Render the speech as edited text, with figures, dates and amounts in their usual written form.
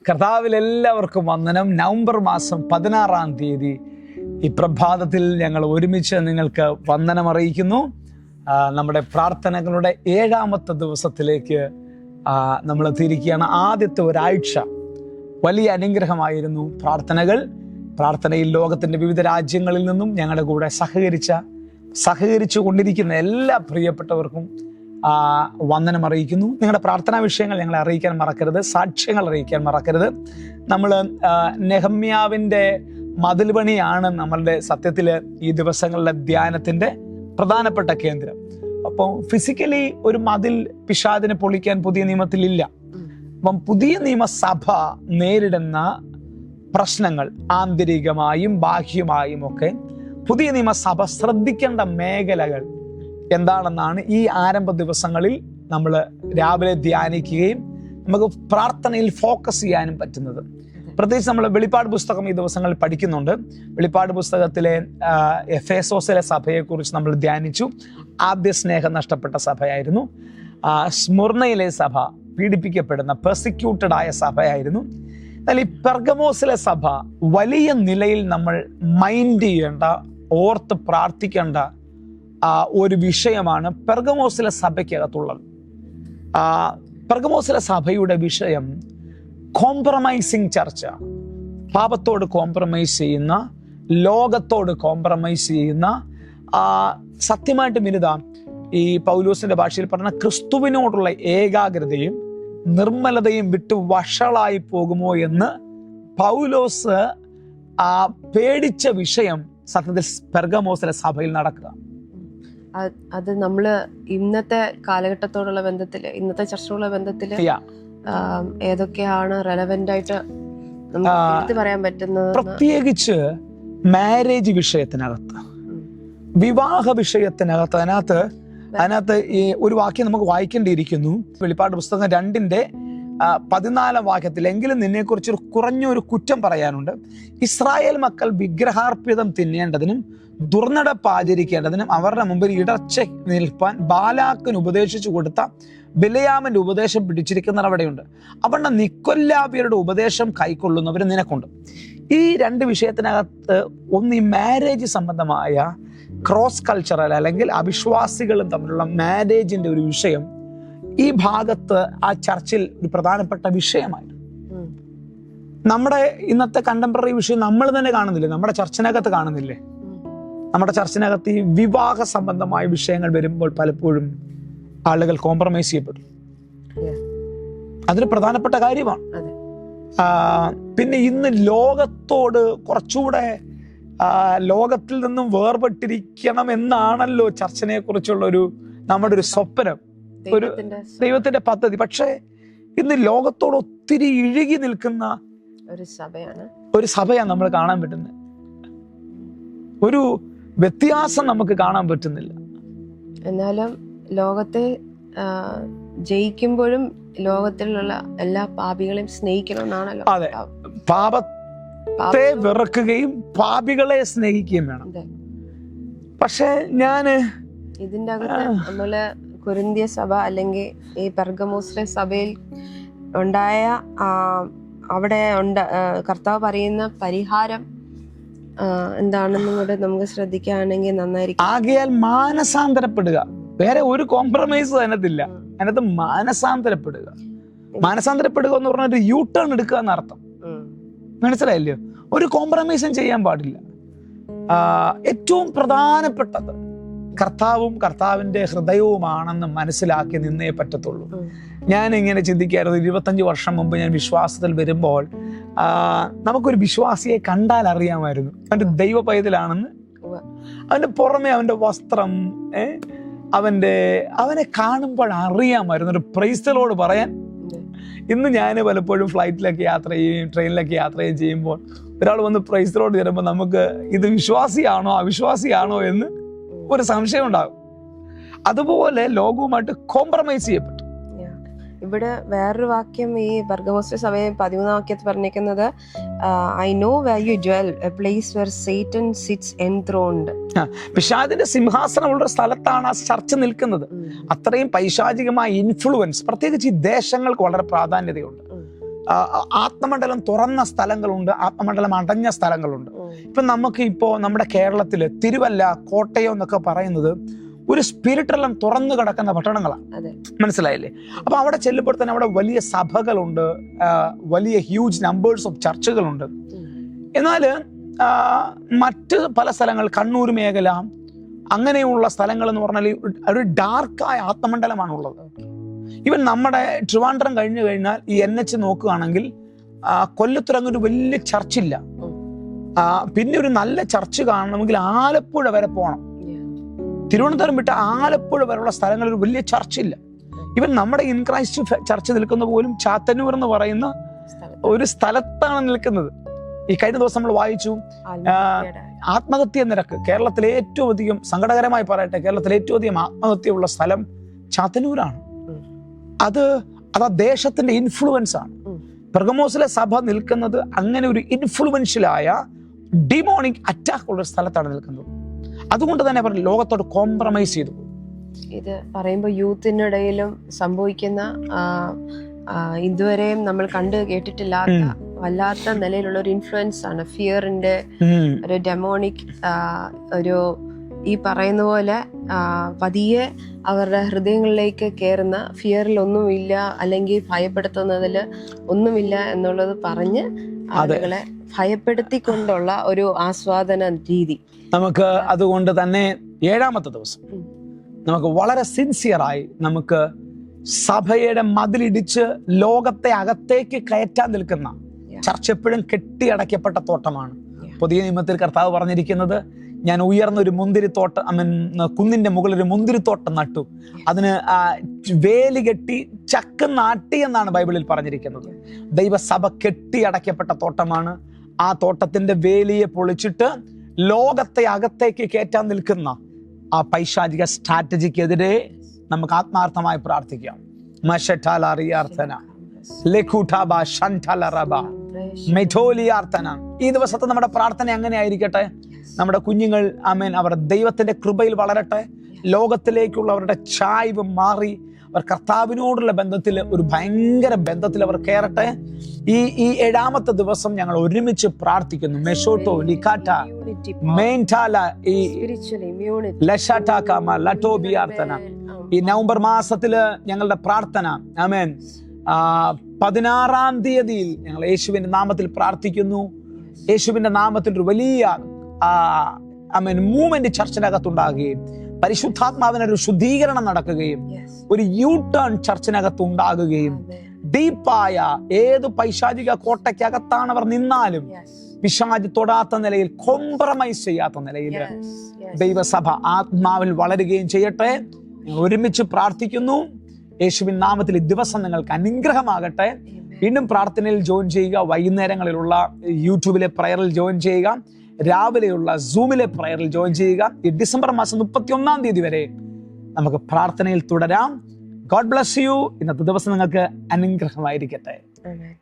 കർത്താവിൽ എല്ലാവർക്കും വന്ദനം. നവംബർ മാസം 16-ാം തീയതി ഈ പ്രഭാതത്തിൽ ഞങ്ങൾ ഒരുമിച്ച് നിങ്ങൾക്ക് വന്ദനം അറിയിക്കുന്നു. നമ്മുടെ പ്രാർത്ഥനകളുടെ 7-ാമത്തെ ദിവസത്തിലേക്ക് നമ്മൾ തിരിക്കുകയാണ്. ആദ്യത്തെ ഒരാഴ്ച വലിയ അനുഗ്രഹമായിരുന്നു. പ്രാർത്ഥനയിൽ ലോകത്തിൻ്റെ വിവിധ രാജ്യങ്ങളിൽ നിന്നും ഞങ്ങളുടെ കൂടെ സഹകരിച്ചു കൊണ്ടിരിക്കുന്ന എല്ലാ പ്രിയപ്പെട്ടവർക്കും വന്ദനം അറിയിക്കുന്നു. നിങ്ങളുടെ പ്രാർത്ഥനാ വിഷയങ്ങൾ ഞങ്ങളെ അറിയിക്കാൻ മറക്കരുത്, സാക്ഷ്യങ്ങൾ അറിയിക്കാൻ മറക്കരുത്. നമ്മൾ നെഹമ്യാവിൻ്റെ മതിൽ പണിയാണ് നമ്മളുടെ സത്യത്തിൽ ഈ ദിവസങ്ങളിലെ ധ്യാനത്തിൻ്റെ പ്രധാനപ്പെട്ട കേന്ദ്രം. അപ്പോൾ ഫിസിക്കലി ഒരു മതിൽ പിശാചിനെ പൊളിക്കാൻ പുതിയ നിയമത്തിലില്ല. അപ്പം പുതിയ നിയമസഭ നേരിടുന്ന പ്രശ്നങ്ങൾ ആന്തരികമായും ബാഹ്യമായും ഒക്കെ പുതിയ നിയമസഭ ശ്രദ്ധിക്കേണ്ട മേഖലകൾ എന്താണെന്നാണ് ഈ ആരംഭ ദിവസങ്ങളിൽ നമ്മൾ രാവിലെ ധ്യാനിക്കുകയും നമുക്ക് പ്രാർത്ഥനയിൽ ഫോക്കസ് ചെയ്യാനും പറ്റുന്നത്. പ്രത്യേകിച്ച് നമ്മൾ വെളിപ്പാട് പുസ്തകം ഈ ദിവസങ്ങളിൽ പഠിക്കുന്നുണ്ട്. വെളിപ്പാട് പുസ്തകത്തിലെ എഫേസോസിലെ സഭയെക്കുറിച്ച് നമ്മൾ ധ്യാനിച്ചു. ആദ്യ സ്നേഹം നഷ്ടപ്പെട്ട സഭയായിരുന്നു. സ്മുർണയിലെ സഭ പീഡിപ്പിക്കപ്പെടുന്ന പെർസിക്യൂട്ടഡ് ആയ സഭയായിരുന്നു. എന്നാൽ ഈ പെർഗമോസിലെ സഭ വലിയ നിലയിൽ നമ്മൾ മൈൻഡ് ചെയ്യേണ്ട, ഓർത്ത് പ്രാർത്ഥിക്കേണ്ട ഒരു വിഷയമാണ് പെർഗമോസിലെ സഭയ്ക്കകത്തുള്ളത്. പെർഗമോസിലെ സഭയുടെ വിഷയം കോംപ്രമൈസിങ് ചർച്ച. പാപത്തോട് കോംപ്രമൈസ് ചെയ്യുന്ന, ലോകത്തോട് കോംപ്രമൈസ് ചെയ്യുന്ന, സത്യമായിട്ട് മിനിത ഈ പൗലോസിന്റെ ഭാഷയിൽ പറഞ്ഞ ക്രിസ്തുവിനോടുള്ള ഏകാഗ്രതയും നിർമ്മലതയും വിട്ട് വഷളായി പോകുമോ എന്ന് പൗലോസ് പേടിച്ച വിഷയം സത്യത്തിൽ പെർഗമോസിലെ സഭയിൽ നടക്കുക. അത് നമ്മള് ഇന്നത്തെ കാലഘട്ടത്തോടുള്ള ബന്ധത്തില്, ഇന്നത്തെ ചർച്ചയുള്ള ബന്ധത്തില് ഏതൊക്കെയാണ് റെലവെന്റ് ആയിട്ട് നമുക്ക് പറയാൻ പറ്റുന്നത്? പ്രത്യേകിച്ച് മാരേജ് വിഷയത്തിനകത്ത്, വിവാഹ വിഷയത്തിനകത്ത്, അതിനകത്ത് ഈ ഒരു വാക്യം നമുക്ക് വായിക്കേണ്ടിയിരിക്കുന്നു. വെളിപ്പാട് പുസ്തകം 2-14 വാക്യത്തിൽ, എങ്കിലും നിന്നെക്കുറിച്ച് കുറഞ്ഞൊരു കുറ്റം പറയാനുണ്ട്. ഇസ്രായേൽ മക്കൾ വിഗ്രഹാർപ്പിതം തിന്നേണ്ടതിനും ദുർനടപ്പ് ആചരിക്കേണ്ടതിനും അവരുടെ മുമ്പിൽ ഇടർച്ച നിൽപ്പാൻ ബാലാക്കിന് ഉപദേശിച്ചു കൊടുത്ത ബിലയാമിന്റെ ഉപദേശം പിടിച്ചിരിക്കുന്നവർ അവിടെയുണ്ട്. അവരുടെ നിക്കൊല്ലാവ്യരുടെ ഉപദേശം കൈക്കൊള്ളുന്നവർ നിനക്കുണ്ട്. ഈ 2 വിഷയത്തിനകത്ത് ഒന്ന് ഈ മാരേജ് സംബന്ധമായ ക്രോസ് കൾച്ചറൽ അല്ലെങ്കിൽ അവിശ്വാസികളും തമ്മിലുള്ള മാരേജിന്റെ ഒരു വിഷയം ഈ ഭാഗത്ത് ആ ചർച്ചിൽ ഒരു പ്രധാനപ്പെട്ട വിഷയമായിരുന്നു. നമ്മുടെ ഇന്നത്തെ കണ്ടംപററി വിഷയം നമ്മൾ തന്നെ കാണുന്നില്ലേ? നമ്മുടെ ചർച്ചിനകത്ത് കാണുന്നില്ലേ? നമ്മുടെ ചർച്ചിനകത്ത് ഈ വിവാഹ സംബന്ധമായ വിഷയങ്ങൾ വരുമ്പോൾ പലപ്പോഴും ആളുകൾ കോംപ്രമൈസ് ചെയ്യപ്പെടും. അതൊരു പ്രധാനപ്പെട്ട കാര്യമാണ്. പിന്നെ ഇന്ന് ലോകത്തോട് കുറച്ചുകൂടെ ലോകത്തിൽ നിന്നും വേർപെട്ടിരിക്കണം എന്നാണല്ലോ ചർച്ചിനെ കുറിച്ചുള്ള നമ്മുടെ ഒരു സ്വപ്നം, ഒരു ദൈവത്തിന്റെ പദ്ധതി. പക്ഷേ ഇന്ന് ലോകത്തോട് ഒത്തിരി ഇഴുകി നിൽക്കുന്ന ഒരു സഭയാണ് നമ്മൾ കാണാൻ പറ്റുന്നത്. ഒരു വ്യത്യാസം നമുക്ക് കാണാൻ പറ്റുന്നില്ല. എന്നാലും ലോകത്തെ ജയിക്കുമ്പോഴും ലോകത്തിലുള്ള എല്ലാ പാപികളെയും സ്നേഹിക്കണമെന്നാണല്ലോ. അതെ, പാപത്തെ വെറുക്കുകയും പാപികളെ സ്നേഹിക്കുകയും വേണം. പക്ഷെ ഇതിന്റെ അകത്ത് നമ്മള് കൊരിന്ത്യ സഭ അല്ലെങ്കിൽ ഈ പെർഗമോസിലെ സഭയിൽ ഉണ്ടായ കർത്താവ് പറയുന്ന പരിഹാരം എന്താണെന്നും കൂടെ നമുക്ക് ശ്രദ്ധിക്കുകയാണെങ്കിൽ നന്നായിരിക്കും. ആകയാൽ മാനസാന്തരപ്പെടുക. വേറെ ഒരു കോംപ്രമൈസ് അതിനകത്തില്ല. അതിനകത്ത് മാനസാന്തരപ്പെടുക എന്ന് പറഞ്ഞാൽ ഒരു യൂ ടേൺ എടുക്കുക എന്നർത്ഥം. മനസ്സിലായില്ലയോ? ഒരു കോംപ്രമൈസും ചെയ്യാൻ പാടില്ല. ഏറ്റവും പ്രധാനപ്പെട്ടത് കർത്താവും കർത്താവിന്റെ ഹൃദയവുമാണെന്ന് മനസ്സിലാക്കി നിന്നേ പറ്റത്തുള്ളൂ. ഞാൻ ഇങ്ങനെ ചിന്തിക്കായിരുന്നു. 25 വർഷം മുമ്പ് ഞാൻ വിശ്വാസത്തിൽ വരുമ്പോൾ നമുക്കൊരു വിശ്വാസിയെ കണ്ടാൽ അറിയാമായിരുന്നു അവന്റെ ദൈവ പൈതലാണെന്ന്. അവന്റെ പുറമെ അവന്റെ വസ്ത്രം, അവനെ കാണുമ്പോൾ അറിയാമായിരുന്നു. ഒരു പ്രൈസ് ദി ലോർഡ് പറയാൻ. ഇന്ന് ഞാൻ പലപ്പോഴും ഫ്ലൈറ്റിലൊക്കെ യാത്ര ചെയ്യും, ട്രെയിനിലൊക്കെ യാത്ര ചെയ്യുമ്പോൾ ഒരാൾ വന്ന് പ്രൈസ് ദി ലോർഡ് തരുമ്പോൾ നമുക്ക് ഇത് വിശ്വാസിയാണോ അവിശ്വാസിയാണോ എന്ന് ഒരു സംശയം ഉണ്ടാകും. അതുപോലെ ലോകവുമായിട്ട് കോംപ്രമൈസ് ചെയ്യപ്പെട്ടു. ഇവിടെ വേറൊരു വാക്യം ഈ പെർഗമോസിലെ സഭയെ 13-ാം വാക്യത്തിൽ പറഞ്ഞിരിക്കുന്നത്, I know where you dwell, a place where Satan sits enthroned. പിശാചിന്റെ സിംഹാസനമുള്ള സ്ഥലത്താണ് ആ ചർച്ച നിൽക്കുന്നത്. അത്രയും പൈശാചികമായ ഇൻഫ്ലുവൻസ് പ്രത്യേകിച്ച് ഈ ദേശങ്ങൾക്ക് വളരെ പ്രാധാന്യതയുണ്ട്. ആത്മമണ്ഡലം തുറന്ന സ്ഥലങ്ങളുണ്ട്, ആത്മമണ്ഡലം അടഞ്ഞ സ്ഥലങ്ങളുണ്ട്. ഇപ്പം നമുക്ക് ഇപ്പോൾ നമ്മുടെ കേരളത്തിൽ തിരുവല്ല, കോട്ടയം എന്നൊക്കെ പറയുന്നത് ഒരു സ്പിരിറ്റെല്ലാം തുറന്നു കിടക്കുന്ന പട്ടണങ്ങളാണ്. മനസ്സിലായില്ലേ? അപ്പൊ അവിടെ ചെല്ലുമ്പോൾ തന്നെ അവിടെ വലിയ സഭകളുണ്ട്, വലിയ ഹ്യൂജ് നമ്പേഴ്സ് ഓഫ് ചർച്ചുകളുണ്ട്. എന്നാൽ മറ്റ് പല സ്ഥലങ്ങൾ, കണ്ണൂർ മേഖല, അങ്ങനെയുള്ള സ്ഥലങ്ങൾ എന്ന് പറഞ്ഞാൽ ഒരു ഡാർക്കായ ആത്മമണ്ഡലമാണുള്ളത്. ഈവൻ നമ്മുടെ ട്രിവാൻഡ്രം കഴിഞ്ഞു കഴിഞ്ഞാൽ ഈ NH നോക്കുകയാണെങ്കിൽ കൊല്ലത്തുറങ്ങ് ഒരു വലിയ ചർച്ചില്ല. പിന്നെ ഒരു നല്ല ചർച്ച് കാണണമെങ്കിൽ ആലപ്പുഴ വരെ പോകണം. തിരുവനന്തപുരം വിട്ട് ആലപ്പുഴ വരെയുള്ള സ്ഥലങ്ങളിൽ ഒരു വലിയ ചർച്ചില്ല. ഇവൻ നമ്മുടെ ഇൻ ക്രൈസ്റ്റ് ചർച്ച് നിൽക്കുന്ന പോലും ചാത്തന്നൂർ എന്ന് പറയുന്ന ഒരു സ്ഥലത്താണ് നിൽക്കുന്നത്. ഈ കഴിഞ്ഞ ദിവസം നമ്മൾ വായിച്ചു, ആത്മഹത്യ നിരക്ക് കേരളത്തിലെ ഏറ്റവും അധികം, സങ്കടകരമായി പറയട്ടെ, കേരളത്തിലെ ഏറ്റവും അധികം ആത്മഹത്യയുള്ള സ്ഥലം ചാത്തന്നൂരാണ്. അത് ആ ദേശത്തിന്റെ ഇൻഫ്ലുവൻസ് ആണ്. പെർഗമോസിലെ സഭ നിൽക്കുന്നത് അങ്ങനെ ഒരു ഇൻഫ്ലുവൻഷ്യലായ ഡിമോണിക് അറ്റാക്ക് ഉള്ള സ്ഥലത്താണ് നിൽക്കുന്നത്. അതുകൊണ്ട് തന്നെ അവർ ലോകത്തോട് കോംപ്രമൈസ് ചെയ്തു. ഇത് പറയുമ്പോൾ യൂത്തിനിടയിലും സംഭവിക്കുന്ന ഇതുവരെയും നമ്മൾ കണ്ടു കേട്ടിട്ടില്ലാത്ത വല്ലാത്ത നിലയിലുള്ള ഒരു ഇൻഫ്ലുവൻസ് ആണ്. ഫിയറിന്റെ ഒരു ഡെമോണിക് ഒരു, ഈ പറയുന്ന പോലെ പതിയെ അവരുടെ ഹൃദയങ്ങളിലേക്ക് കയറുന്ന, ഫിയറിൽ ഒന്നുമില്ല അല്ലെങ്കിൽ ഭയപ്പെടുത്തുന്നതിൽ ഒന്നുമില്ല എന്നുള്ളത് പറഞ്ഞ് ആളുകളെ ഭയപ്പെടുത്തിക്കൊണ്ടുള്ള ഒരു ആസ്വാദന രീതി. നമുക്ക് അതുകൊണ്ട് തന്നെ 7ാമത്തെ ദിവസം നമുക്ക് വളരെ സിൻസിയറായി നമുക്ക് സഭയുടെ മതിലിടിച്ച് ലോകത്തെ അകത്തേക്ക് കയറ്റാൻ നിൽക്കുന്ന ചർച്ച എപ്പോഴും കെട്ടിയടയ്ക്കപ്പെട്ട തോട്ടമാണ്. പുതിയ നിയമത്തിൽ കർത്താവ് പറഞ്ഞിരിക്കുന്നത്, ഞാൻ ഉയർന്ന ഒരു മുന്തിരിത്തോട്ടം, കുന്നിന്റെ മുകളിൽ ഒരു മുന്തിരിത്തോട്ടം നട്ടു, അതിന് വേലി കെട്ടി ചക്ക് നാട്ടി എന്നാണ് ബൈബിളിൽ പറഞ്ഞിരിക്കുന്നത്. ദൈവസഭ കെട്ടിയടയ്ക്കപ്പെട്ട തോട്ടമാണ്. ആ തോട്ടത്തിന്റെ വേലിയെ പൊളിച്ചിട്ട് ലോകത്തെ അകത്തേക്ക് കയറ്റാൻ നിൽക്കുന്ന ആ പൈശാചിക സ്ട്രാറ്റജിക്കെതിരെ നമുക്ക് ആത്മാർത്ഥമായി പ്രാർത്ഥിക്കാം. ഈ ദിവസത്തെ നമ്മുടെ പ്രാർത്ഥന അങ്ങനെ ആയിരിക്കട്ടെ. നമ്മുടെ കുഞ്ഞുങ്ങൾ അവർ ദൈവത്തിന്റെ കൃപയിൽ വളരട്ടെ. ലോകത്തിലേക്കുള്ള അവരുടെ ചായ്വ് മാറി അവർ കർത്താവിനോടുള്ള ബന്ധത്തിൽ, ഒരു ഭയങ്കര ബന്ധത്തിൽ അവർ കയറട്ടെ. ഈ 7ാമത്തെ ദിവസം ഞങ്ങൾ ഒരുമിച്ച് പ്രാർത്ഥിക്കുന്നു. മെഷോട്ടോ ലിക്കാറ്റ മെയിൻടാല ഈ ലഷാട്ടാക്കാമ ലട്ടോബിയാർത്തന. ഈ നവംബർ മാസത്തില് ഞങ്ങളുടെ പ്രാർത്ഥന ആമേൻ 16-ാം തീയതിയിൽ ഞങ്ങൾ യേശുവിന്റെ നാമത്തിൽ പ്രാർത്ഥിക്കുന്നു. യേശുവിന്റെ നാമത്തിൽ ഒരു വലിയ മൂവ്മെന്റ് ചർച്ചിനകത്തുണ്ടാകുകയും പരിശുദ്ധാത്മാവിനൊരു ശുദ്ധീകരണം നടക്കുകയും ഒരു യു ടേൺ ചർച്ചിനകത്ത് ഉണ്ടാകുകയും ഡീപ്പായ ഏത് പൈശാചിക കോട്ടയ്ക്കകത്താണ് അവർ നിന്നാലും പിശാച് തൊടാത്ത നിലയിൽ, കോംപ്രമൈസ് ചെയ്യാത്ത നിലയിൽ ദൈവസഭ ആത്മാവിൽ വളരുകയും ചെയ്യട്ടെ. ഒരുമിച്ച് പ്രാർത്ഥിക്കുന്നു. യേശുവിൻ നാമത്തിൽ ഈ ദിവസം നിങ്ങൾക്ക് അനുഗ്രഹമാകട്ടെ. വീണ്ടും പ്രാർത്ഥനയിൽ ജോയിൻ ചെയ്യുക. വൈകുന്നേരങ്ങളിലുള്ള യൂട്യൂബിലെ പ്രയറിൽ ജോയിൻ ചെയ്യുക. രാവിലെയുള്ള സൂമിലെ പ്രയറിൽ ജോയിൻ ചെയ്യുക. ഈ ഡിസംബർ മാസം 31-ാം തീയതി വരെ നമുക്ക് പ്രാർത്ഥനയിൽ തുടരാം. God bless you. ഇന്നത്തെ ദിവസം നിങ്ങൾക്ക് അനുഗ്രഹമായിരിക്കട്ടെ.